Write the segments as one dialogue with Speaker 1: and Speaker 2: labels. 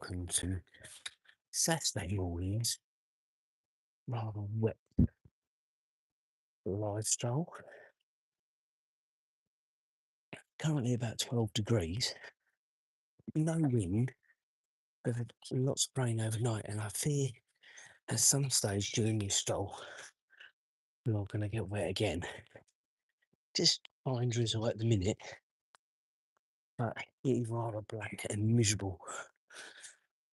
Speaker 1: welcome to Saturday morning's rather wet live stroll. Currently about 12 degrees, no wind, but lots of rain overnight, and I fear at some stage during this stroll we're not going to get wet again. Just fine drizzle at the minute, but it is rather black and miserable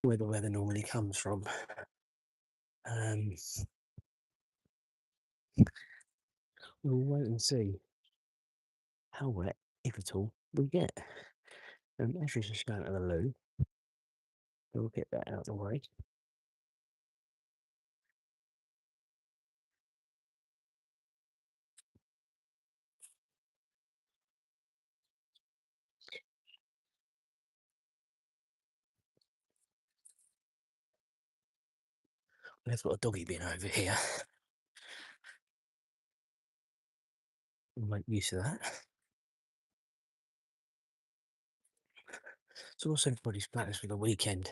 Speaker 1: where the weather normally comes from. Um, we'll wait and see how wet, if at all, we get. Azra's just going to the loo. We'll get that out of the way. We've got a doggy bin over here. We'll make use of that. So what's everybody's plans for the weekend?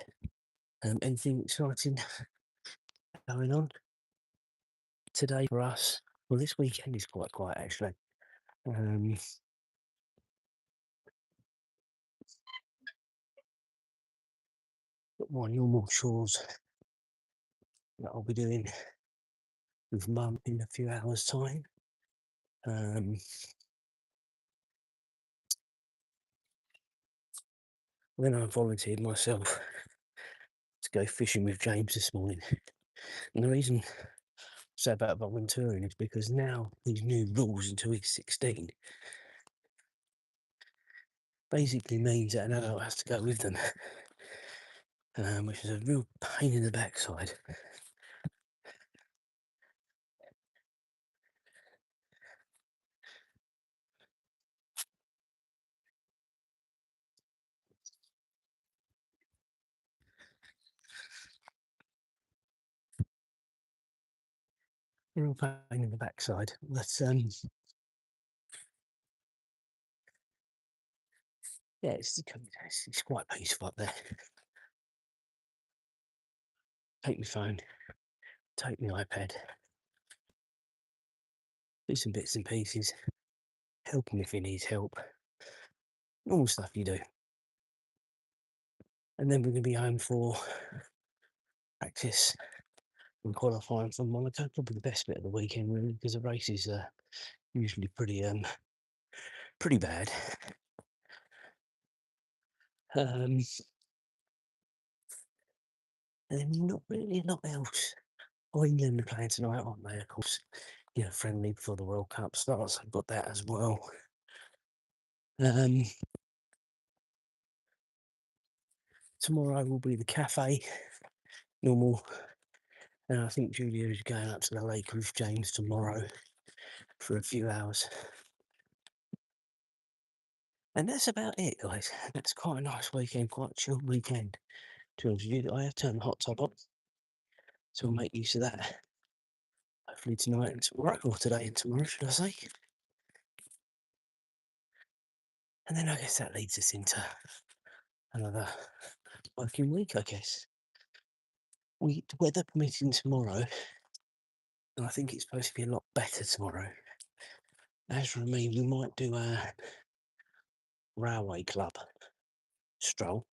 Speaker 1: Anything exciting going on today for us? Well, this weekend is quite quiet actually. Um, got my normal chores that I'll be doing with Mum in a few hours' time. Then I volunteered myself to go fishing with James this morning. And the reason I say about volunteering is because now these new rules until he's 16 basically means that an adult has to go with them, which is a real pain in the backside. Real pain in the backside. But yeah, it's quite peaceful up there. Take my phone, take my iPad, do some bits and pieces, help him if he needs help, normal stuff you do. And then we're going to be home for practice and qualifying for Monaco. Probably the best bit of the weekend, really, because the races are usually pretty bad. And then not really a lot else. Oh, England are playing tonight, aren't they? Of course, friendly before the World Cup starts. I've got that as well. Tomorrow will be the cafe, normal. And I think Julia is going up to the lake with James tomorrow for a few hours. And that's about it, guys. That's quite a nice weekend, quite a chilled weekend. To be honest with you, I have turned the hot tub on, so we'll make use of that. Hopefully tonight and tomorrow, or today and tomorrow, should I say. And then I guess that leads us into another working week, I guess. Weather permitting tomorrow, and I think it's supposed to be a lot better tomorrow. As for me, we might do a railway club stroll.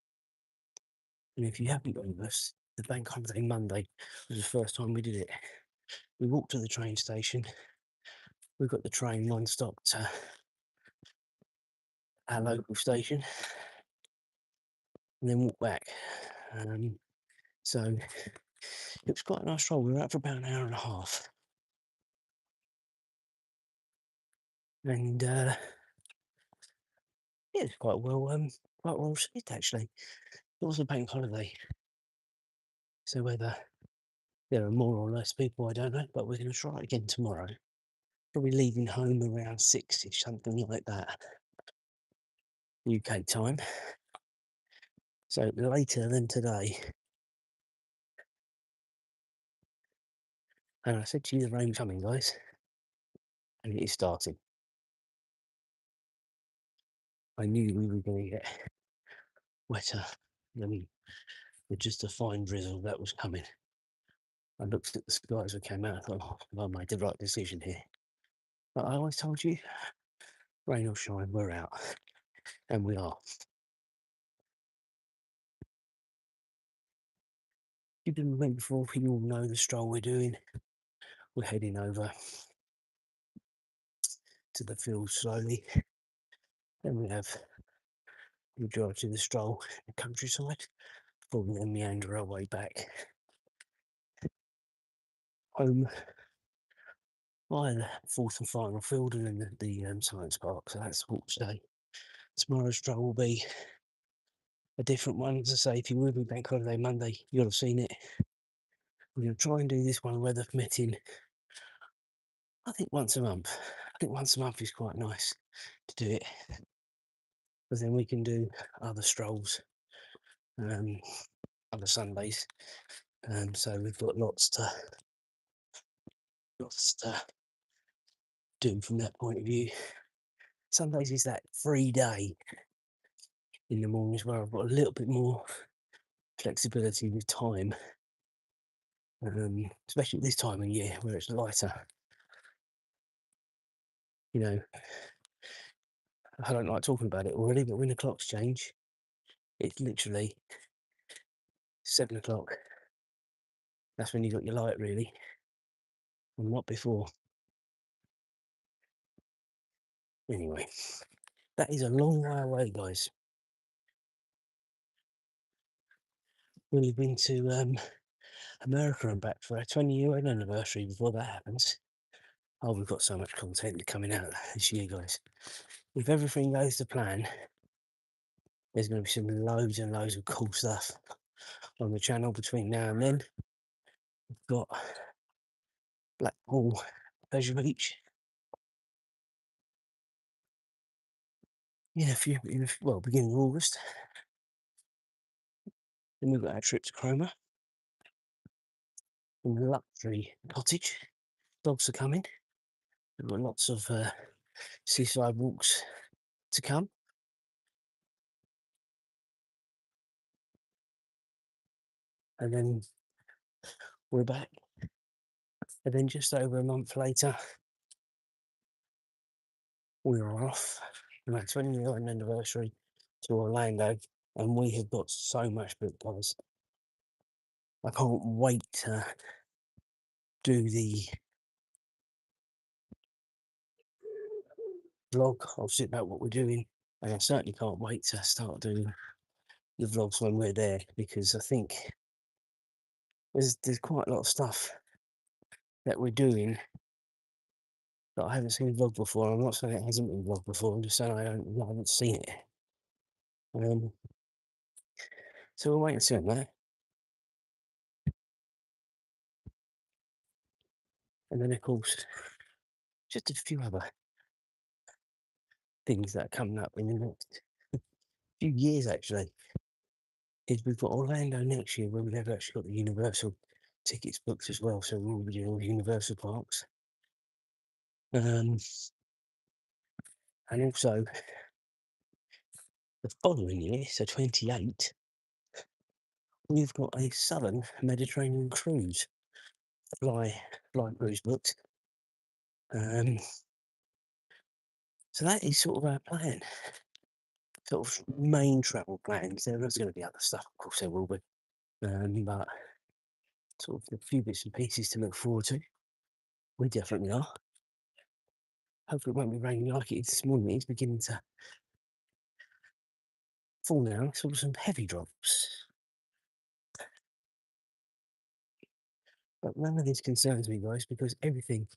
Speaker 1: And if you haven't gone with us, the bank holiday Monday was the first time we did it. We walked to the train station. We got the train one stop to our local station, and then walked back. So it was quite a nice stroll. We were out for about an hour and a half, and yeah, it's quite well received actually. It was a bank holiday, so whether there are more or less people, I don't know. But we're going to try it again tomorrow. Probably leaving home around 6ish, something like that, UK time. So later than today. And I said to you, the rain coming, guys, and it is starting. I knew we were going to get wetter than with just a fine drizzle that was coming. I looked at the sky as we came out. I thought, oh, I made the right decision here. But I always told you, rain or shine, we're out, and we are. You've been with me before. You all know the stroll we're doing. We're heading over to the field slowly. Then we have the majority of the stroll in the countryside before we then meander our way back home via the fourth and final field and then the science park. So that's walk day. Tomorrow's stroll will be a different one. As I say, if you will be bank holiday Monday, you'll have seen it. We're going to try and do this one, weather permitting, I think once a month. I think once a month is quite nice to do it. Because then we can do other strolls, other Sundays. So we've got lots to do from that point of view. Sundays is that free day in the mornings where I've got a little bit more flexibility with time, especially at this time of year where it's lighter. You know, I don't like talking about it already, but when the clocks change, it's literally 7 o'clock. That's when you got your light, really, and not before. Anyway, that is a long way away, guys. We've been to America and back for our 20-year anniversary before that happens. Oh, we've got so much content coming out this year, guys. If everything goes to plan, there's going to be some loads and loads of cool stuff on the channel between now and then. We've got Blackpool Pleasure Beach beginning of August. Then we've got our trip to Cromer in the luxury cottage. Dogs are coming. We've got lots of seaside walks to come. And then we're back. And then just over a month later, we are off on our 20-year anniversary to Orlando. And we have got so much booked, guys. I can't wait to do the vlog, obviously, about what we're doing. And I certainly can't wait to start doing the vlogs when we're there, because I think there's quite a lot of stuff that we're doing that I haven't seen vlogged before. I'm not saying it hasn't been vlogged before, I'm just saying I haven't seen it. So we'll wait and see on that. And then, of course, just a few other things that are coming up in the next few years, actually. Is we've got Orlando next year, where we've actually got the Universal tickets booked as well, so we'll be doing all the Universal parks. And also, the following year, so 28, we've got a Southern Mediterranean cruise, fly cruise booked. So that is sort of our plan, sort of main travel plans. There's going to be other stuff, of course there will be, but sort of a few bits and pieces to look forward to. We definitely are. Hopefully it won't be raining like it is this morning. It's beginning to fall now, sort of some heavy drops. But none of this concerns me, guys, because everything,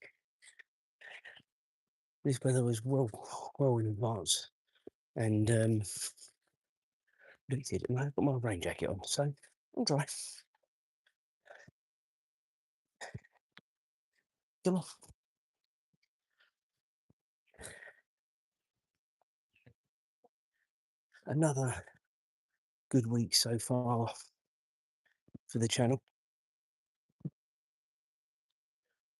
Speaker 1: this weather was well in advance and predicted, and I've got my rain jacket on, so I'm dry. Come on. Another good week so far for the channel.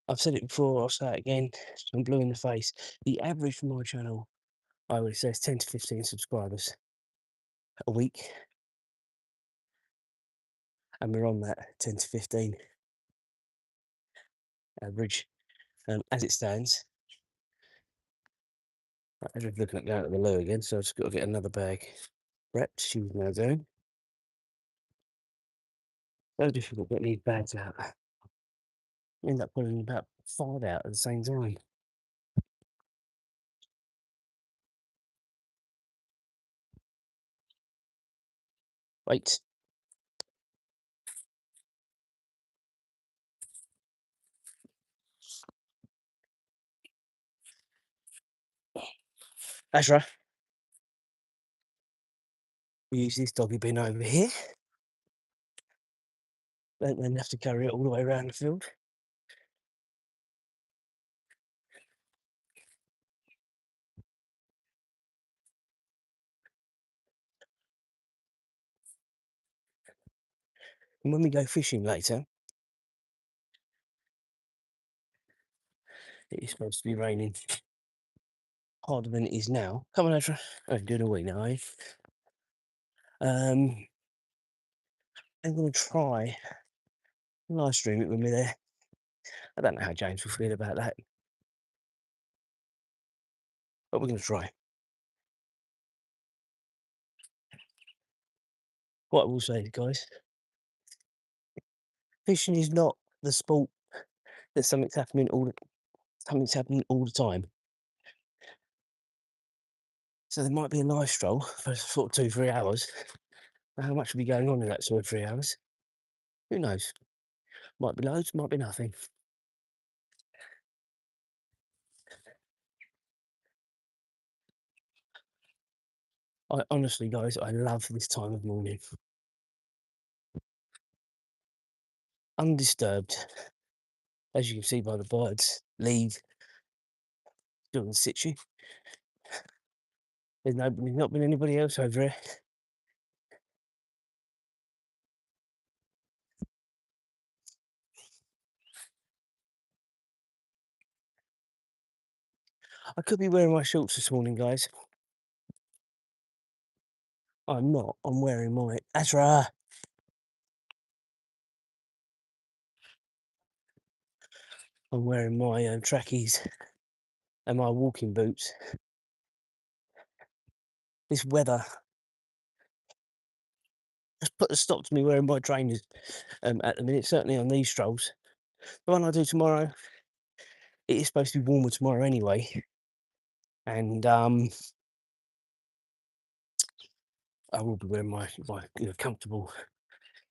Speaker 1: I've said it before, I'll say it again, I'm blue in the face. The average for my channel, I would say, is 10 to 15 subscribers a week. and we're on that 10 to 15 average as it stands. Right, Azra's looking at going to the loo again, so I've just got to get another bag prepped. She's now doing. So difficult getting these bags out. End up pulling about 5 out at the same time. Wait. Azra, we use this doggy bin over here. Don't then have to carry it all the way around the field. And when we go fishing later, it is supposed to be raining harder than it is now. Come on, Azra. Oh, you're doing a wee now, are you? I'm going to try live stream it when we're there. I don't know how James will feel about that, but we're going to try. What I will say, guys, fishing is not the sport that something's happening all the time. So there might be a live stroll for sort of 2-3 hours. How much will be going on in that sort of 3 hours? Who knows? Might be loads, might be nothing. I honestly, guys, I love this time of morning. Undisturbed, as you can see by the birds, leave, still in situ. There's not been anybody else over here. I could be wearing my shorts this morning, guys. I'm not. I'm wearing my Azra. I'm wearing my trackies and my walking boots. This weather has put a stop to me wearing my trainers at the minute, certainly on these strolls. The one I do tomorrow, it is supposed to be warmer tomorrow anyway. And I will be wearing my comfortable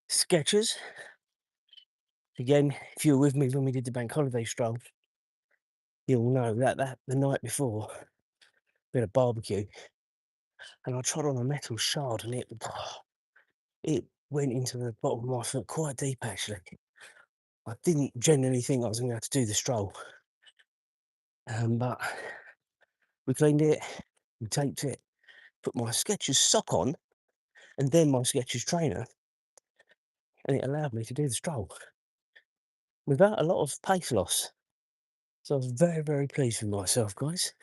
Speaker 1: Skechers. Again, if you were with me when we did the bank holiday stroll, you'll know that the night before, we had a barbecue, and I trod on a metal shard, and it went into the bottom of my foot quite deep, actually. I didn't genuinely think I was going to have to do the stroll, but we cleaned it, we taped it, put my Skechers sock on, and then my Skechers trainer, and it allowed me to do the stroll without a lot of pace loss. So I was very, very pleased with myself, guys.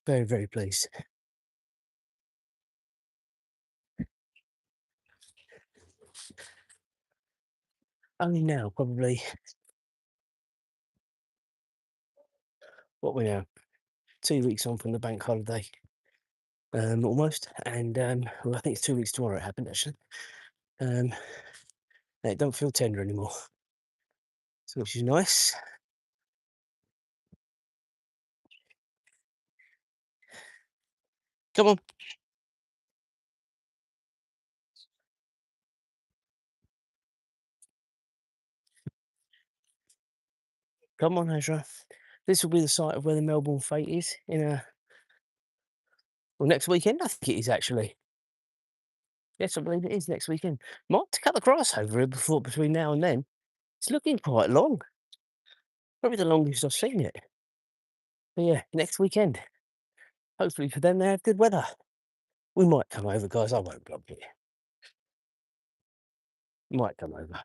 Speaker 1: Very, very pleased. Only now, probably, what we now, 2 weeks on from the bank holiday, almost, and well, I think it's 2 weeks tomorrow it happened, actually. It don't feel tender anymore, so which is nice. Come on. Come on, Azra. This will be the site of where the Melbourne Fete is next weekend. I think it is, actually. Yes, I believe it is next weekend. Might to cut the grass over here between now and then. It's looking quite long. Probably the longest I've seen it. But yeah, next weekend. Hopefully for them they have good weather. We might come over, guys. I won't block it. Might come over.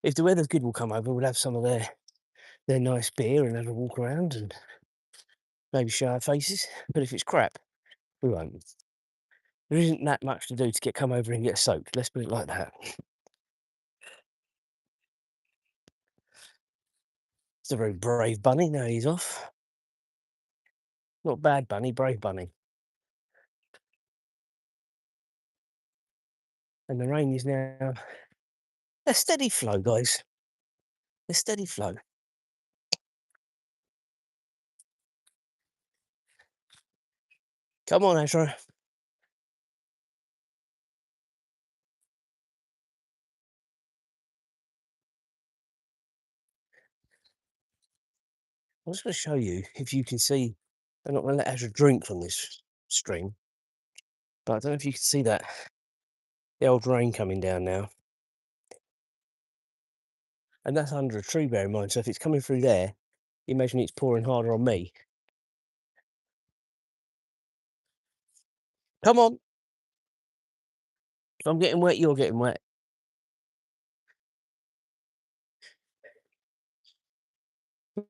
Speaker 1: If the weather's good, we'll come over. We'll have some of their nice beer and have a walk around and maybe show our faces. But if it's crap, we won't. There isn't that much to do to come over and get soaked. Let's put it like that. It's a very brave bunny. Now he's off. Not bad bunny, brave bunny. And the rain is now a steady flow, guys. A steady flow. Come on, Azra. I'm just going to show you if you can see. I'm not going to let Azra drink from this stream, but I don't know if you can see that. The old rain coming down now. And that's under a tree, bear in mind. So if it's coming through there, imagine it's pouring harder on me. Come on. If I'm getting wet, you're getting wet.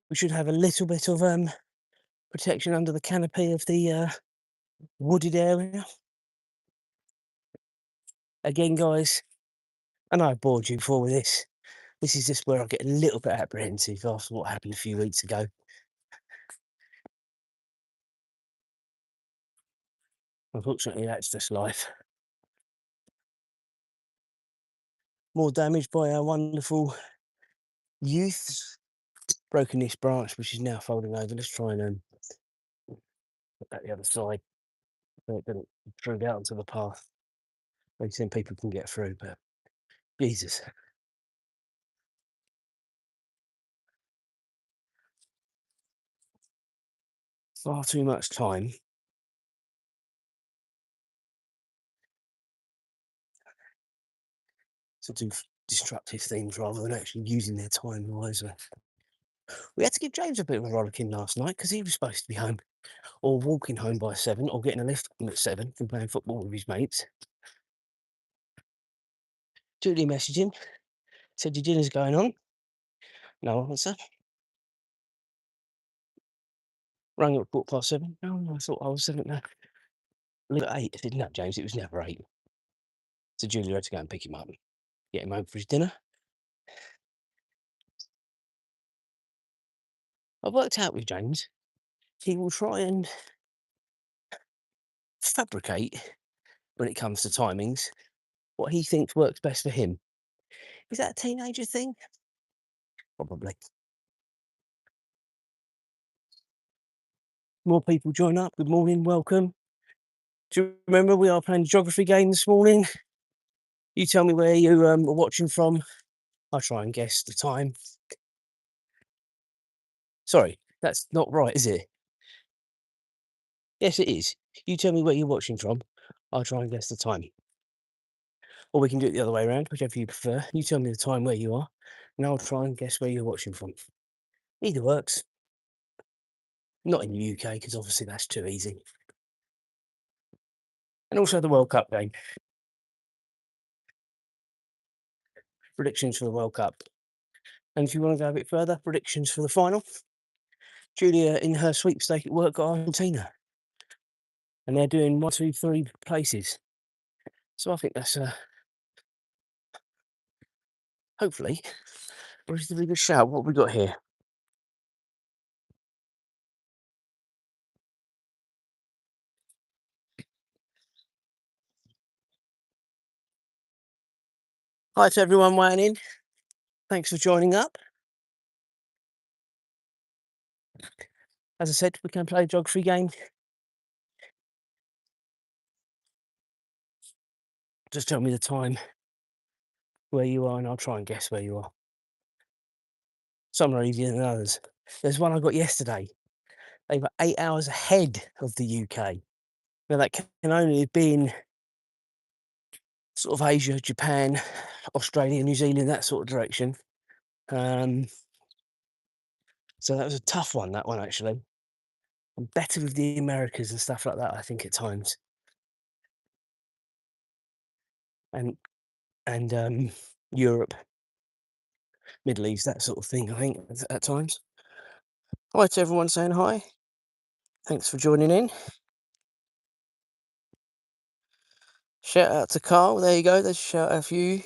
Speaker 1: We should have a little bit of protection under the canopy of the wooded area. Again, guys, I know I bored you before with this. This is just where I get a little bit apprehensive after what happened a few weeks ago. Unfortunately, that's just life. More damage by our wonderful youths. Broken this branch, which is now folding over. Let's try and put that the other side so it doesn't intrude out onto the path. Maybe then people can get through, but Jesus. Far too much time to do destructive things rather than actually using their time wisely. We had to give James a bit of a rollicking last night because he was supposed to be home or walking home by 7 or getting a lift home at 7 from playing football with his mates. Julie messaged him, said your dinner's going on. No answer. Rang up at 7:15. No, I thought I was 7 now. Leave at 8. I said, no, James, it was never 8. So Julie had to go and pick him up and get him home for his dinner. I worked out with James. He will try and fabricate, when it comes to timings, what he thinks works best for him. Is that a teenager thing? Probably. More people join up. Good morning, welcome. Do you remember we are playing a geography game this morning? You tell me where you are watching from. I'll try and guess the time. Sorry, that's not right, is it? Yes, it is. You tell me where you're watching from. I'll try and guess the time. Or we can do it the other way around, whichever you prefer. You tell me the time where you are, and I'll try and guess where you're watching from. Either works. Not in the UK, because obviously that's too easy. And also the World Cup game. Predictions for the World Cup. And if you want to go a bit further, predictions for the final. Julia, in her sweepstake at work, got Argentina. And they're doing 1, 2, 3 places. So I think that's hopefully a reasonably good shout. What have we got here? Hi to everyone weighing in. Thanks for joining up. As I said, we can play a geography game. Just tell me the time where you are and I'll try and guess where you are. Some are easier than others. There's one I got yesterday. They were 8 hours ahead of the UK. Now that can only be in sort of Asia, Japan, Australia, New Zealand, that sort of direction. So that was a tough one, that one actually. I'm better with the Americas and stuff like that, I think, at times. And Europe, Middle East, that sort of thing, I think, at times. Hi to everyone saying hi. Thanks for joining in. Shout out to Carl. There you go. There's a shout out for you.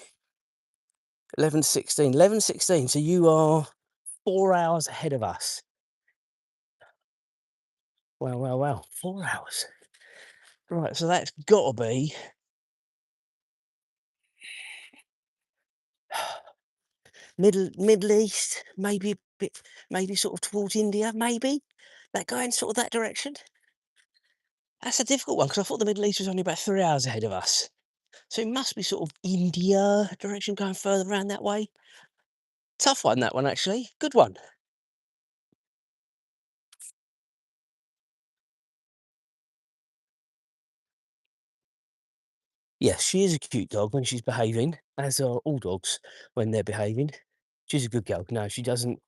Speaker 1: 11:16. 11:16. So you are 4 hours ahead of us. Wow, wow, wow. 4 hours. Right, so that's got to be Middle East, maybe a bit, maybe sort of towards India, maybe that going sort of that direction. That's a difficult one because I thought the Middle East was only about 3 hours ahead of us, so it must be sort of India direction, going further around that way. Tough one, that one actually. Good one. Yes, she is a cute dog when she's behaving, as are all dogs when they're behaving. She's a good girl. No, she doesn't.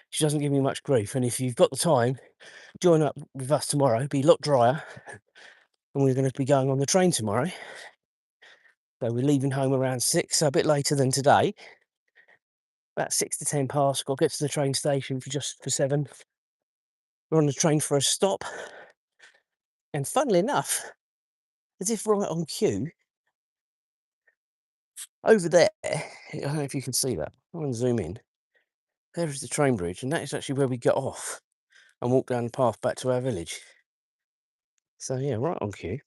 Speaker 1: She doesn't give me much grief. And if you've got the time, join up with us tomorrow. It'll be a lot drier, and we're going to be going on the train tomorrow. So we're leaving home around 6, so a bit later than today. About 6 to 10 past. Got to get to the train station for 7. We're on the train for a stop, and funnily enough, as if right on cue, over there, I don't know if you can see that. I'm going to zoom in. There is the train bridge, and that is actually where we get off and walk down the path back to our village. So yeah, right on cue.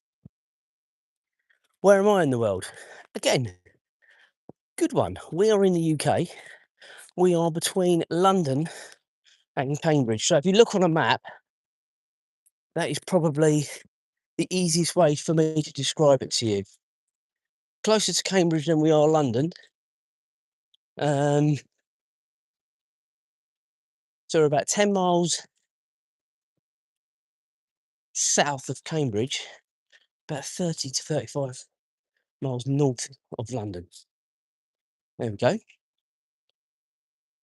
Speaker 1: Where am I in the world? Again, good one. We are in the UK. We are between London and Cambridge. So if you look on a map, that is probably the easiest way for me to describe it to you. Closer to Cambridge than we are London. So we're about 10 miles south of Cambridge, about 30 to 35 miles north of London. There we go.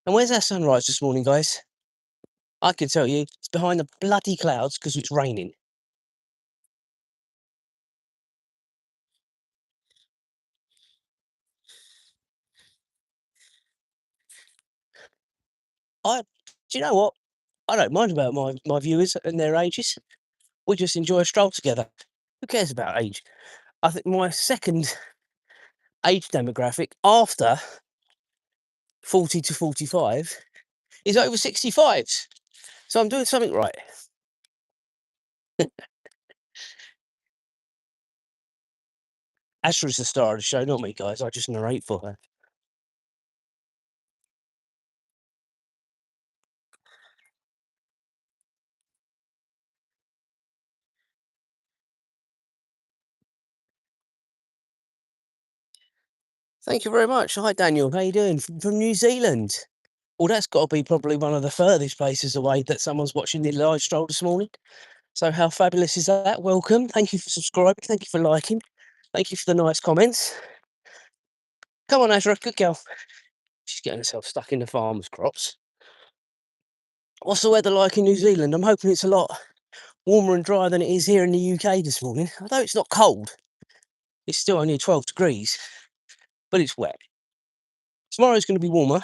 Speaker 1: And where's our sunrise this morning, guys? I can tell you, it's behind the bloody clouds because it's raining. Do you know what? I don't mind about my viewers and their ages. We just enjoy a stroll together. Who cares about age? I think my second age demographic after 40 to 45 is over 65s. So I'm doing something right. Azra's the star of the show, not me, guys. I just narrate for her. Thank you very much. Hi, Daniel. How you doing? From New Zealand. Well, that's got to be probably one of the furthest places away that someone's watching the live stroll this morning. So how fabulous is that? Welcome. Thank you for subscribing. Thank you for liking. Thank you for the nice comments. Come on, Azra. Good girl. She's getting herself stuck in the farmer's crops. What's the weather like in New Zealand? I'm hoping it's a lot warmer and drier than it is here in the UK this morning. Although it's not cold, it's still only 12 degrees, but it's wet. Tomorrow's going to be warmer.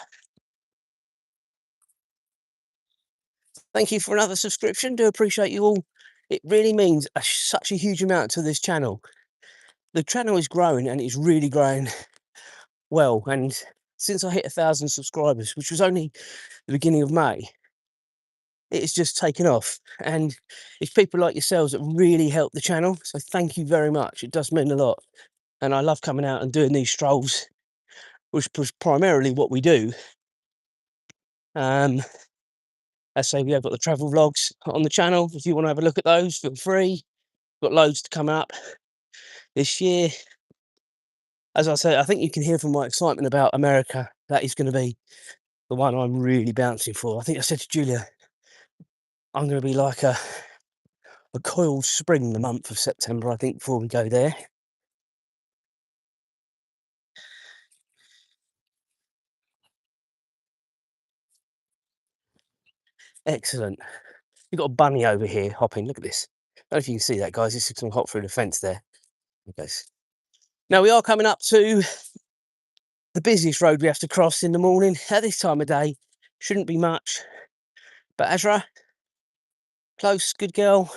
Speaker 1: Thank you for another subscription. Do appreciate you all. It really means such a huge amount to this channel. The channel is growing and it's really growing well. And since I hit 1,000 subscribers, which was only the beginning of May, it has just taken off. And it's people like yourselves that really help the channel. So thank you very much. It does mean a lot. And I love coming out and doing these strolls, which was primarily what we do. As I say, we have got the travel vlogs on the channel. If you want to have a look at those, feel free. Got loads to come up this year. As I say, I think you can hear from my excitement about America, that is going to be the one I'm really bouncing for. I think I said to Julia, I'm going to be like a coiled spring the month of September, I think, before we go there. Excellent. We've got a bunny over here hopping. Look at this. I don't know if you can see that, guys. This is going to hop through the fence there. Okay. Now we are coming up to the busiest road we have to cross in the morning at this time of day. Shouldn't be much. But Azra, close, good girl.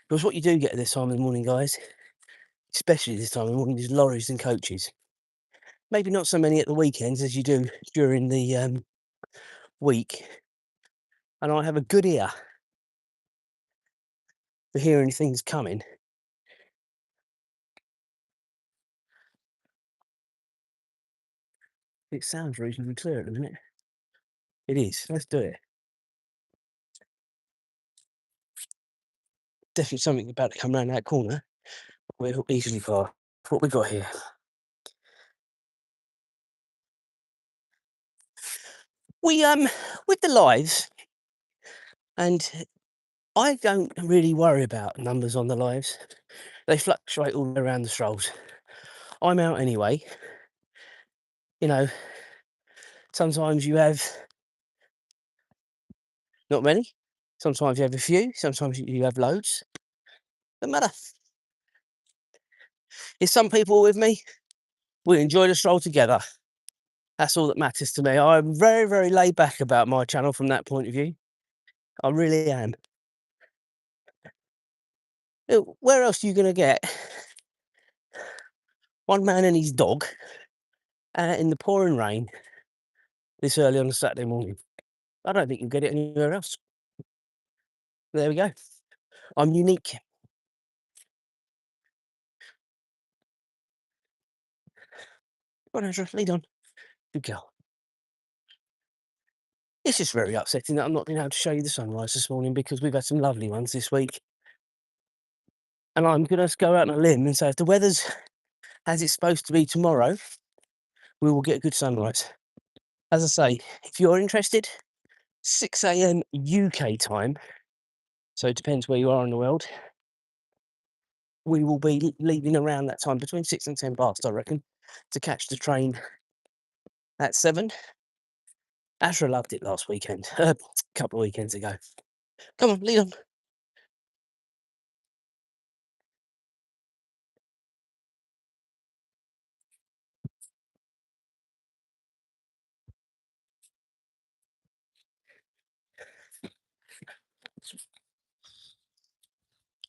Speaker 1: Because what you do get at this time of the morning, guys, especially this time of the morning, is lorries and coaches. Maybe not so many at the weekends as you do during the week. And I have a good ear for hearing things coming. It sounds reasonably clear at the minute. It is. Let's do it. Definitely something about to come round that corner. We're easily far. What we got here? We with the lives, and I don't really worry about numbers on the lives. They fluctuate all around the strolls. I'm out anyway. You know, sometimes you have not many. Sometimes you have a few. Sometimes you have loads. Doesn't matter. If some people with me, we enjoy the stroll together. That's all that matters to me. I'm very, very laid back about my channel from that point of view. I really am. Where else are you going to get one man and his dog in the pouring rain this early on a Saturday morning? I don't think you'll get it anywhere else. There we go. I'm unique. Go on, Azra, lead on. Good girl. It's just very upsetting that I'm not being able to show you the sunrise this morning because we've had some lovely ones this week. And I'm going to go out on a limb and say if the weather's as it's supposed to be tomorrow, we will get a good sunrise. As I say, if you're interested, 6 a.m. UK time, so it depends where you are in the world, we will be leaving around that time, between 6 and 10 past, I reckon, to catch the train at 7. Azra loved it last weekend, a couple of weekends ago. Come on, lead on.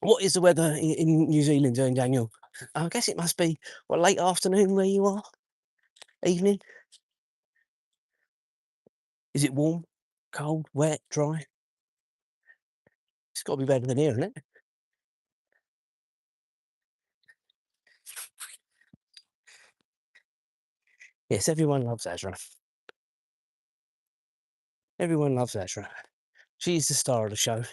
Speaker 1: What is the weather in New Zealand doing, Daniel? I guess it must be, what, late afternoon where you are? Evening? Is it warm? Cold? Wet? Dry? It's got to be better than here, isn't it? Yes, everyone loves Azra. Everyone loves Azra. She's the star of the show.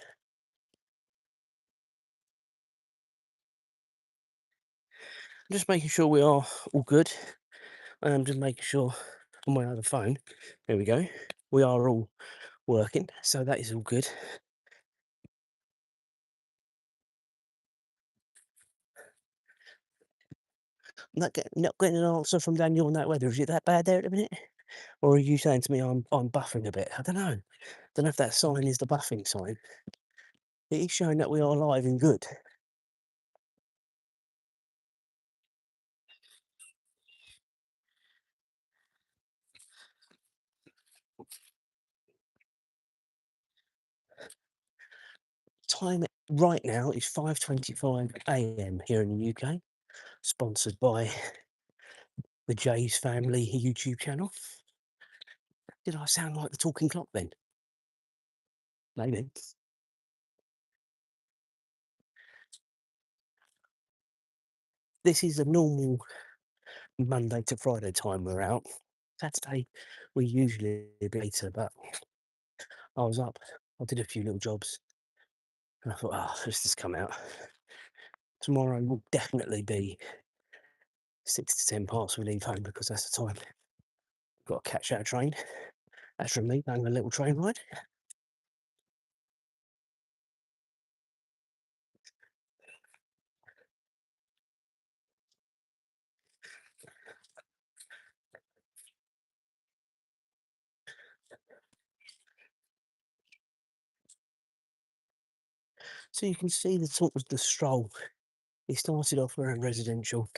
Speaker 1: I'm just making sure we are all good. I'm just making sure on my other phone, there we go, we are all working, so that is all good. Not getting an answer from Daniel on that weather. Is it that bad there at the minute? Or are you saying to me I'm buffing a bit? I don't know. Don't know if that sign is the buffing sign. It is showing that we are live and good. Time right now is 5:25 a.m. here in the UK, sponsored by the Jay's Family YouTube channel. Did I sound like the talking clock then? Maybe. This is a normal Monday to Friday time we're out. Saturday, we usually a bit later, but I was up. I did a few little jobs. And I thought, let's just come out. Tomorrow will definitely be 6 to 10 past we leave home because that's the time. Got to catch our train. That's from me going a little train ride. So you can see the sort of the stroll. It started off around residential,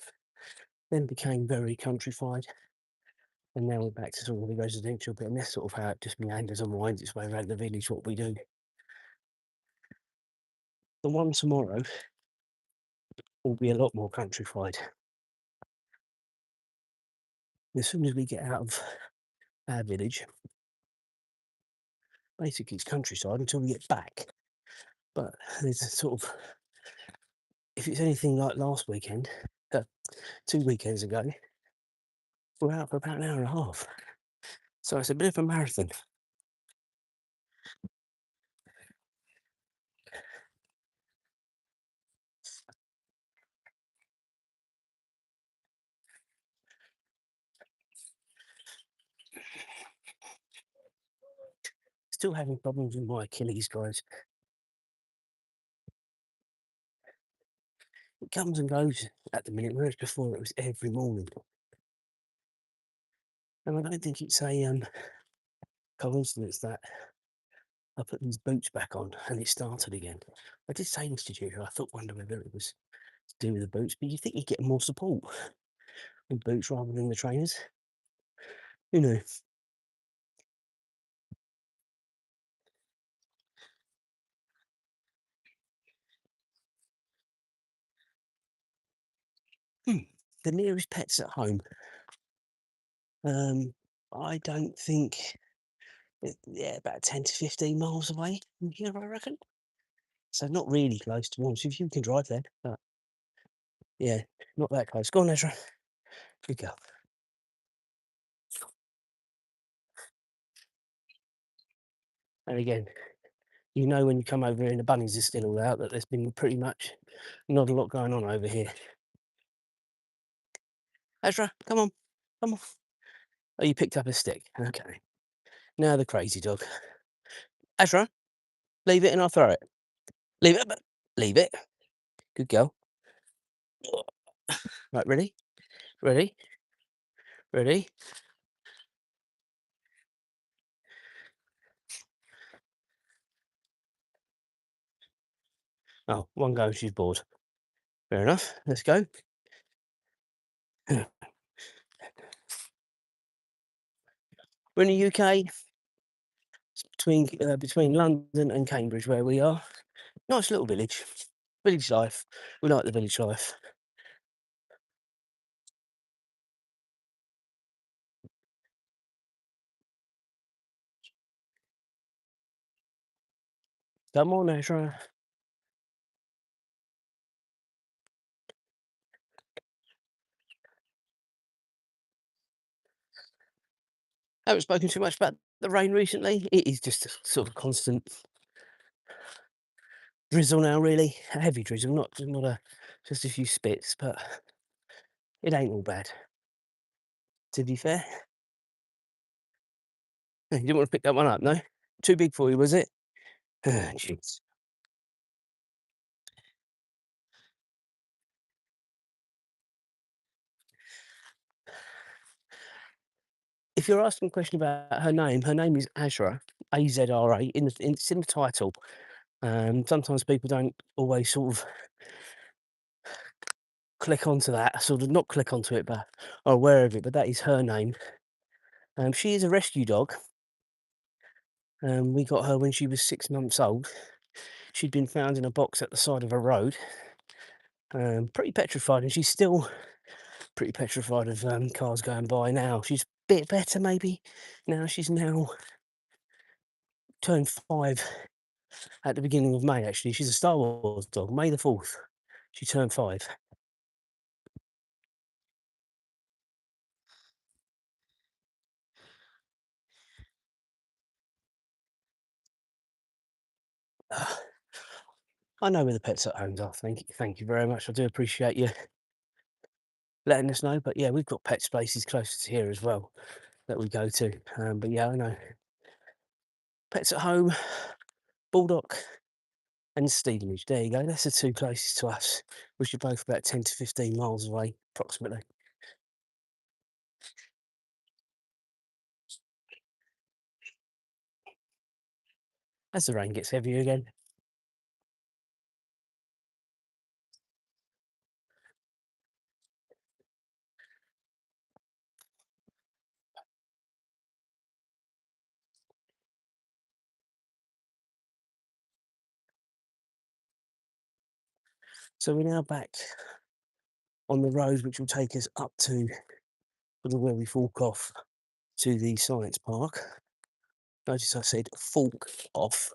Speaker 1: then became very countrified, and now we're back to sort of the residential bit, and that's sort of how it just meanders and winds its way around the village, what we do. The one tomorrow will be a lot more countrified. As soon as we get out of our village, basically it's countryside until we get back. But there's a sort of, if it's anything like last weekend, 2 weekends ago, we're out for about an hour and a half. So it's a bit of a marathon. Still having problems with my Achilles, guys. It comes and goes at the minute, whereas before it was every morning. And I don't think it's a coincidence that I put these boots back on and it started again. I did say this to you, I thought, wonder whether it was to do with the boots, but you think you get more support with boots rather than the trainers. Who knew? Hmm. The nearest pet's at home. Um, I don't think, yeah, about 10 to 15 miles away from here, I reckon. So not really close, to be honest with you. You can drive there, but yeah, not that close. Go on, Ezra. Good girl. And again, you know when you come over here and the bunnies are still all out that there's been pretty much not a lot going on over here. Ezra, come on. Come on. Oh, you picked up a stick. Okay. Now the crazy dog. Ezra, leave it and I'll throw it. Leave it, but leave it. Good girl. Right, ready? Ready? Ready? Oh, one go, she's bored. Fair enough. Let's go. We're in the UK, it's between London and Cambridge, where we are. Nice little village. Village life. We like the village life. Come on, Ezra. Haven't spoken too much about the rain recently. It is just a sort of constant drizzle now, really. A heavy drizzle, not a just a few spits, but it ain't all bad. To be fair, you didn't want to pick that one up, no? Too big for you, was it? Ah, jeez. If you're asking a question about her name is Azra, Azra. It's in the title. Sometimes people don't always sort of click onto that, sort of not click onto it, but are aware of it. But that is her name. She is a rescue dog. We got her when she was 6 months old. She'd been found in a box at the side of a road, pretty petrified, and she's still pretty petrified of cars going by now. She's a bit better, maybe. Now she's now turned 5 at the beginning of May, actually. She's a Star Wars dog. May the 4th, she turned 5. I know where the pets at homes are. Thank you very much. I do appreciate you letting us know. But yeah, we've got pet spaces closer to here as well that we go to. But yeah, I know. Pets at home, Baldock and Stevenage. There you go. That's the two closest to us, which are both about 10 to 15 miles away, approximately. As the rain gets heavier again. So we're now back on the road, which will take us up to from where we fork off to the science park. Notice I said fork off.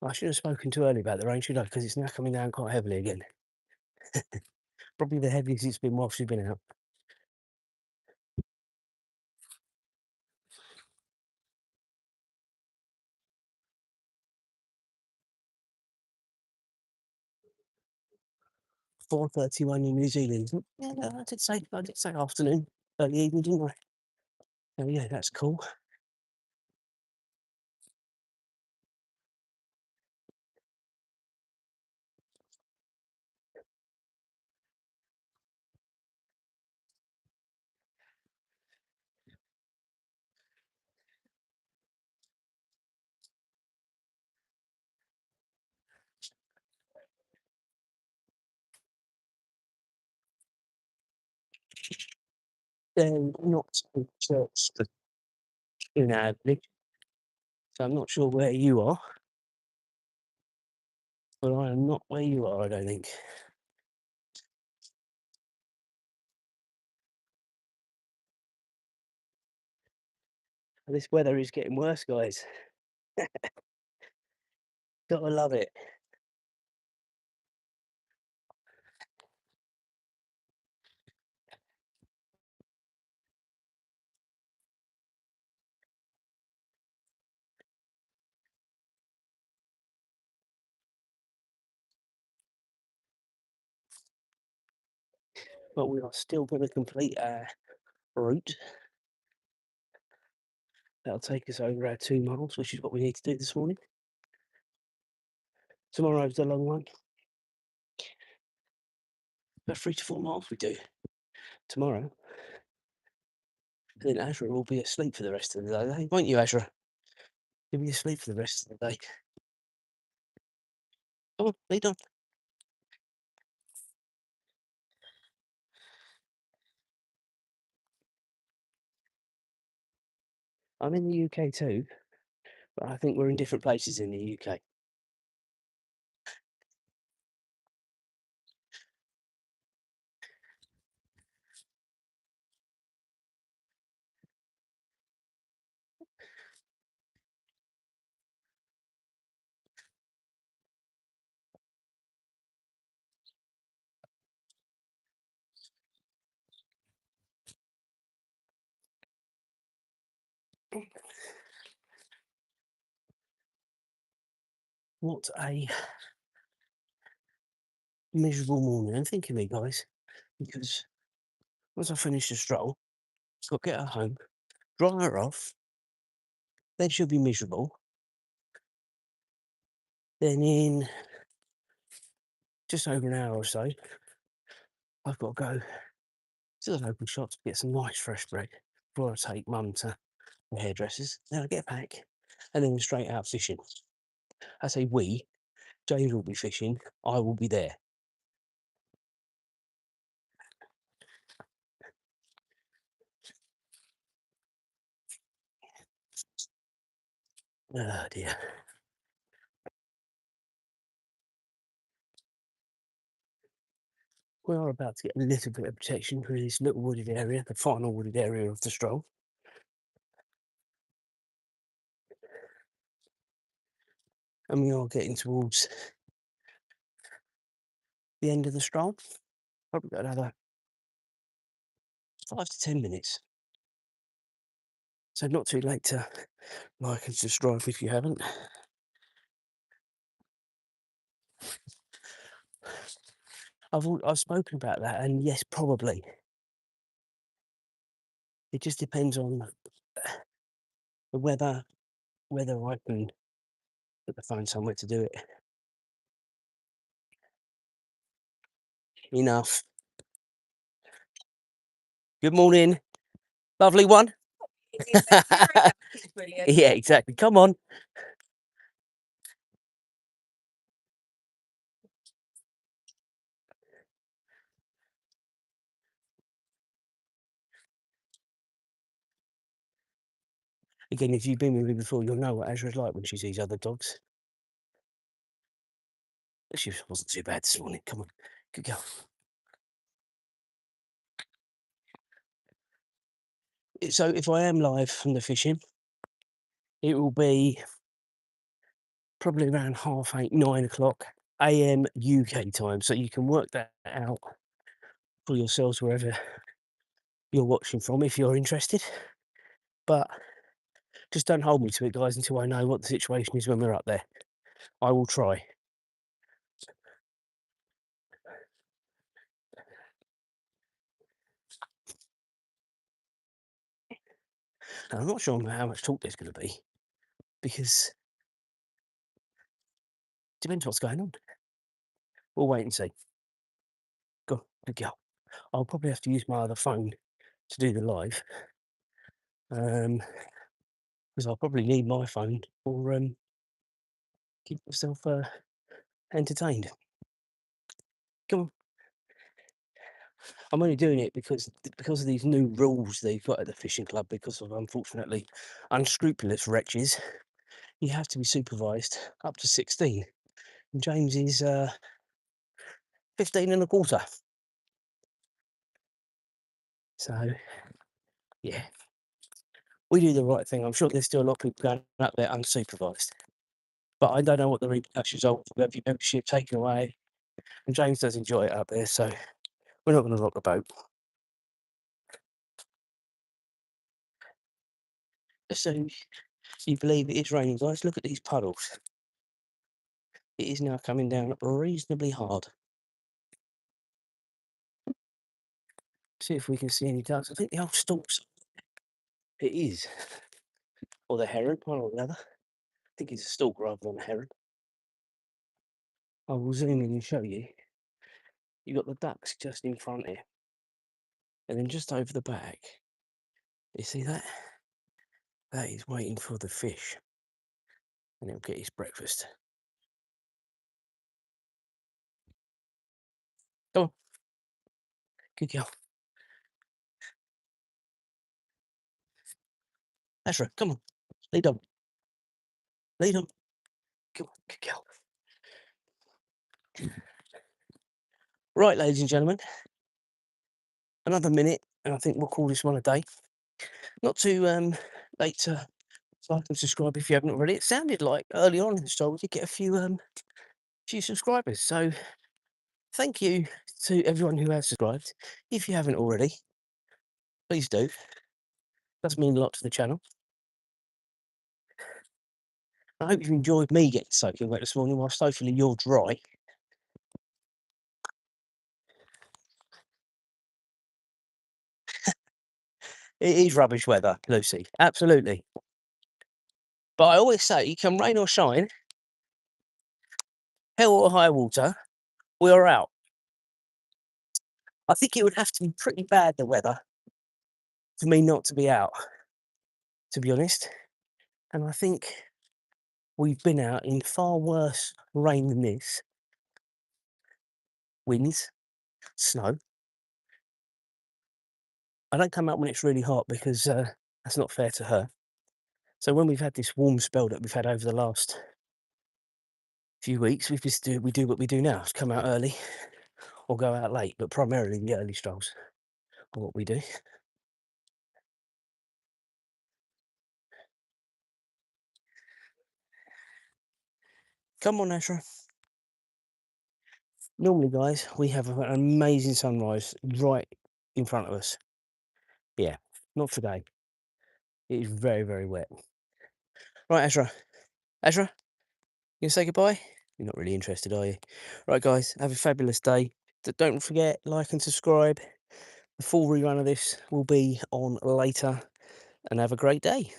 Speaker 1: I should have spoken too early about the rain, should I? Because it's now coming down quite heavily again. Probably the heaviest it's been while she's been out. 4:31 in New Zealand. Yeah, no, I did say afternoon, early evening, didn't I? Oh yeah, that's cool. They're not in church in our village, so I'm not sure where you are, but I am not where you are, I don't think. And this weather is getting worse, guys. Gotta love it. But we are still going to complete our route. That'll take us over our 2 miles, which is what we need to do this morning. Tomorrow's the long one. About 3 to 4 miles we do tomorrow. Then Azra will be asleep for the rest of the day, won't you, Azra? You'll be asleep for the rest of the day. Come on, lead on. I'm in the UK too, but I think we're in different places in the UK. What a miserable morning. And think of me, guys, because once I finish the stroll, I've got to get her home, dry her off, then she'll be miserable. Then in just over an hour or so, I've got to go to the local shop to get some nice fresh bread before I take mum to the hairdressers. Then I get back and then straight out fishing. I say we, James will be fishing, I will be there. Oh dear. We are about to get a little bit of protection through this little wooded area, the final wooded area of the stroll. And we are getting towards the end of the stroll. Probably got another 5 to 10 minutes. So not too late to like and subscribe if you haven't. I've spoken about that, and yes, probably. It just depends on the weather, whether I can put the phone somewhere to do it. Enough. Good morning, lovely one. Yeah, exactly. Come on. Again, if you've been with me before, you'll know what Azra's like when she sees other dogs. She wasn't too bad this morning. Come on, good girl. So if I am live from the fishing, it will be probably around 8:30, 9 o'clock AM UK time. So you can work that out for yourselves wherever you're watching from if you're interested. But just don't hold me to it, guys, until I know what the situation is when we're up there. I will try. Now, I'm not sure how much talk there's going to be because it depends what's going on. We'll wait and see. Go, good girl. I'll probably have to use my other phone to do the live because I'll probably need my phone for keep myself entertained. Come on. I'm only doing it because of these new rules they've got at the fishing club because of, unfortunately, unscrupulous wretches. You have to be supervised up to 16. And James is 15 and a quarter. So, yeah, we do the right thing. I'm sure there's still a lot of people going up there unsupervised. But I don't know what the repercussions are if you have your membership taken away. And James does enjoy it up there, so we're not going to rock the boat. So, you believe it is raining, guys? Look at these puddles. It is now coming down reasonably hard. See if we can see any ducks. I think the old stalks. It is. Or the heron, one or the other. I think it's a stalk rather than a heron. I will zoom in and show you. You've got the ducks just in front here. And then just over the back, you see that? That is waiting for the fish. And it'll get his breakfast. Come on. Good girl. Azra, come on. Lead on. Lead on. Come on. Good girl. Right, ladies and gentlemen. Another minute, and I think we'll call this one a day. Not too late to like and subscribe if you haven't already. It sounded like early on in the show we did get a few subscribers. So thank you to everyone who has subscribed. If you haven't already, please do. Does mean a lot to the channel. I hope you've enjoyed me getting soaking wet this morning whilst hopefully you're dry. It is rubbish weather, Lucy. Absolutely. But I always say, come rain or shine, hell or high water, we are out. I think it would have to be pretty bad, the weather, for me not to be out, to be honest. And I think we've been out in far worse rain than this. Winds, snow. I don't come out when it's really hot because that's not fair to her. So when we've had this warm spell that we've had over the last few weeks, we do what we do now: come out early or go out late, but primarily the early strolls are what we do. Come on, Azra. Normally, guys, we have an amazing sunrise right in front of us. Yeah, not today. It is very, very wet. Right, Azra. Azra, you gonna say goodbye? You're not really interested, are you? Right, guys, have a fabulous day. Don't forget, like and subscribe. The full rerun of this will be on later, and have a great day.